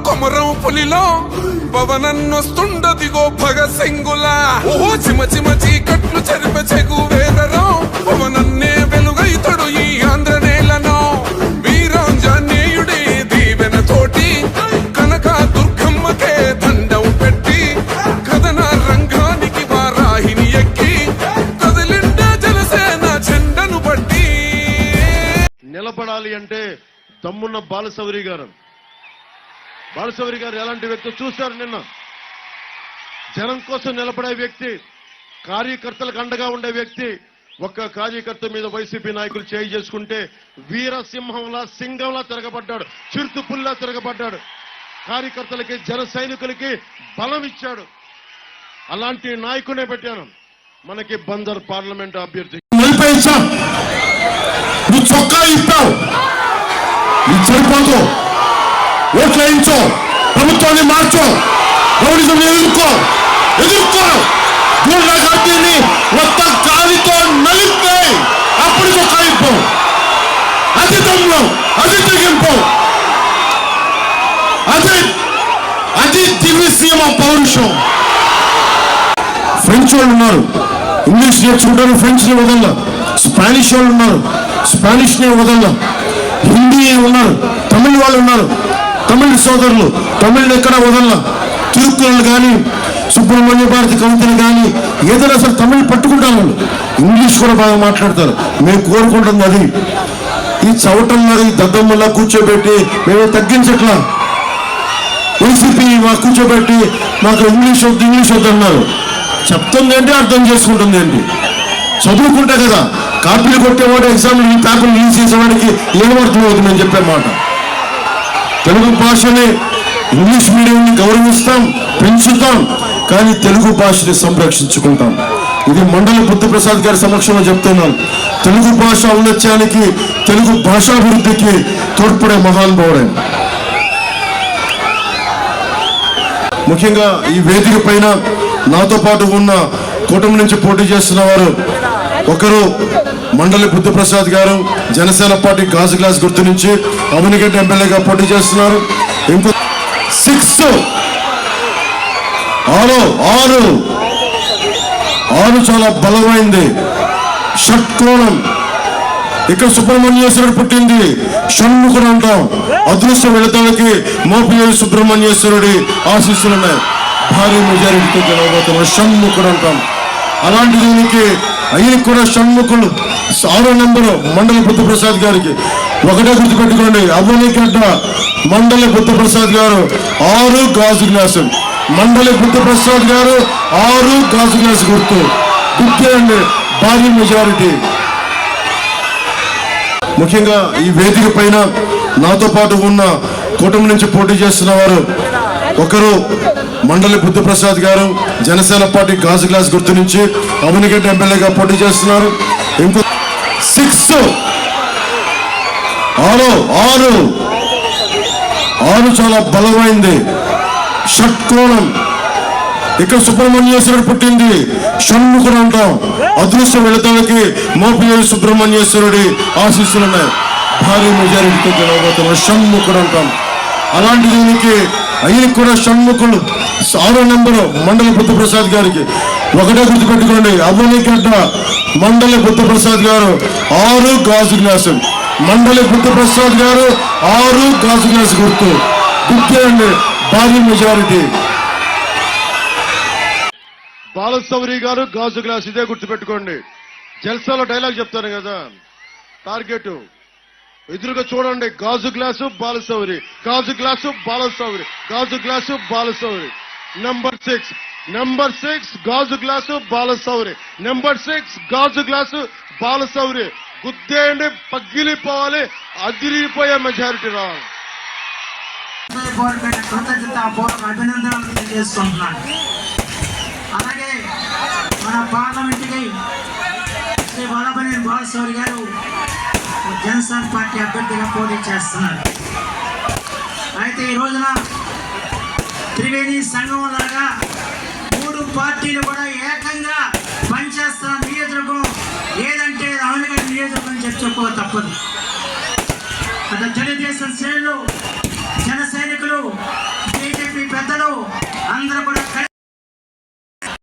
కొమరం పులిలో పవనన్నొస్తుండదిగో భగత్ సింగులా ఓ చిమ చిమ చీకట్లు చెరిప చెగు వేదరో పవనన్నే వెలుగైతడు ఈ ఆంధ్ర నేలను వీరాంజనేయుడి దీవెన తోటి కనక దుర్గమ్మకే దండం పెట్టి కథన రంగానికి వారాహిని ఎక్కి కదిలిండ జనసేన చెండను బట్టి నిలబడాలి అంటే దమ్మున్న బాలశౌరి గారు ఎలాంటి వ్యక్తి చూశారు. నిన్న జనం కోసం నిలబడే వ్యక్తి, కార్యకర్తలకు అండగా ఉండే వ్యక్తి. ఒక్క కార్యకర్త మీద వైసీపీ నాయకులు చేయి చేసుకుంటే వీరసింహంలా సింగంలా తిరగబడ్డాడు, చిరుతుపుల్లా తిరగబడ్డాడు. కార్యకర్తలకి జన సైనికులకి బలం ఇచ్చాడు. అలాంటి నాయకునే పెట్టాను మనకి బందర్ పార్లమెంట్ అభ్యర్థి. ఓట్లు వేయించో, ప్రభుత్వాన్ని మార్చో, రౌడిజం ఎదుర్కో గూండా పార్టీని మొత్తం కాలితో నలిపే అప్పుడు చొక్కాయిపో, అది దమ్ము, అది తెగింపు, అది దివ్యసీమ పౌరుషం. ఫ్రెంచ్ వాళ్ళు ఉన్నారు, ఇంగ్లీష్ నేర్చుకుంటారు, ఫ్రెంచ్ ని వదల. స్పానిష్ వాళ్ళు ఉన్నారు, స్పానిష్ ని వదల. హిందీ ఉన్నారు, తమిళ వాళ్ళు ఉన్నారు, తమిళ సోదరులు తమిళ్ ఎక్కడ వదల. తిరుక్కురలు కానీ, సుబ్రహ్మణ్య భారతి కవితలు కానీ ఏదైనా సరే తమిళ్ పట్టుకుంటారు వాళ్ళు. ఇంగ్లీష్ కూడా బాగా మాట్లాడతారు. మేము కోరుకుంటుంది అది. ఈ చవటంలో ఈ దద్దమ్మలా కూర్చోబెట్టి మేము తగ్గించట్లా. వైసీపీ మాకు కూర్చోబెట్టి మాకు ఇంగ్లీష్ వద్దు అన్నారు. చెప్తుంది ఏంటి, అర్థం చేసుకుంటుంది ఏంటి? చదువుకుంటే కదా. కాపీలు కొట్టేవాడు ఎగ్జామ్ ఈ పేపర్లు రిలీజ్ చేసేవాడికి ఏమర్థం అవుతుంది నేను చెప్పే మాట. తెలుగు భాషని, ఇంగ్లీష్ మీడియంని గౌరవిస్తాం, పెంచుతాం, కానీ తెలుగు భాషని సంరక్షించుకుంటాం. ఇది మండలి బుద్ధప్రసాద్ గారి సమక్షంలో చెప్తున్నాను. తెలుగు భాష ఔన్నత్యానికి, తెలుగు భాషాభివృద్ధికి తోడ్పడే మహానుభావుడే. ముఖ్యంగా ఈ వేదిక పైన నాతో పాటు ఉన్న కూటమి నుంచి పోటీ చేస్తున్న వారు ఒకరు మండలి బుద్ధప్రసాద్ గారు, జనసేన పార్టీ గాజు గ్లాస్ గుర్తు నుంచి అవినిగడ్డ ఎమ్మెల్యేగా పోటీ చేస్తున్నారు. ఇంకో 6 చాలా బలమైంది. షట్కోణం. ఇక్కడ సుబ్రహ్మణ్యేశ్వరుడు పుట్టింది, షణ్ముఖుడు అంటాం. అదృష్టం వెళతానికి మోపియేరు సుబ్రహ్మణ్యేశ్వరుడి ఆశీస్సులున్నాయి. భారీ మెజారిటీతో గెలవబోతున్నారు, షణ్ముఖుడు అంటాం. అలాంటి దీనికి ఆయనకు కూడా షణ్ముఖులు 6వ నెంబరు మండలి బుద్ధప్రసాద్ గారికి. ఒకటే గుర్తుపెట్టుకోండి, అవ్వనిగడ్డ మండలి బుద్ధప్రసాద్ గారు 6 గాజు గ్లాసు. మండలి బుద్ధప్రసాద్ గారు 6 గాజు గ్లాసు గుర్తు. గుర్తేయండి, భారీ మెజారిటీ. ముఖ్యంగా ఈ వేదిక పైన నాతో పాటు ఉన్న కూటమి నుంచి పోటీ చేస్తున్న వారు ఒకరు మండలి బుద్ధప్రసాద్ గారు, జనసేన పార్టీ గాజు గ్లాస్ గుర్తు నుంచి అవినిగడ్డ ఎమ్మెల్యేగా పోటీ చేస్తున్నారు. ఇంకో 6 చాలా బలమైంది. షట్కోణం. ఇక్కడ సుబ్రహ్మణ్యేశ్వరుడు పుట్టింది, షణ్ముఖుడు అంటాం. అదృష్టం వెళతానికి మోపియేరు సుబ్రహ్మణ్యేశ్వరుడి ఆశీస్సులున్నాయి. భారీ మెజారిటీతో గెలవబోతున్నారు, షణ్ముఖుడు అంటాం. అలాంటి దీనికి ఆయనకు కూడా షణ్ముఖులు 6వ నెంబరు మండలి బుద్ధప్రసాద్ గారికి. ఒకటే గుర్తుపెట్టుకోండి, అవ్వనిగడ్డ మండలి బుద్ధప్రసాద్ గారు 6 గాజు గ్లాసు. మండలి బుద్ధప్రసాద్ గారు 6 గాజు గ్లాసు గుర్తు. గుర్తేయండి, భారీ మెజారిటీ. బాలశౌరి గారు గాజు గ్లాస్, ఇదే గుర్తుపెట్టుకోండి. జల్సాలో డైలాగ్ చెప్తాను కదా, టార్గెట్ ఎదురుగా చూడండి. గాజు గ్లాసు బాలశౌరి, గాజు గ్లాసు బాలశౌరి, గాజు గ్లాసు బాలశౌరి. నెంబర్ 6 గాజు గ్లాసు బాలశౌరి, నెంబర్ 6 గాజు గ్లాసు బాలశౌరి. గుద్దేయండి, పగిలిపోవాలి, అదిరిపోయే మెజారిటీ రావాలి. అభినందనలు తెలియజేస్తున్నాను. అలాగే మన పార్లమెంట్కి శ్రీ బాలశౌరి గారు జనసేన పార్టీ అభ్యర్థిగా పోటీ చేస్తున్నారు. అయితే ఈ రోజున త్రివేణి సంఘం లాగా 3 పార్టీలు కూడా ఏకంగా పనిచేస్తున్న నియోజకవర్గం ఏదంటే రామనగర్ నియోజకవర్గం చెప్పుకో తప్పదు. అటు తెలుగుదేశం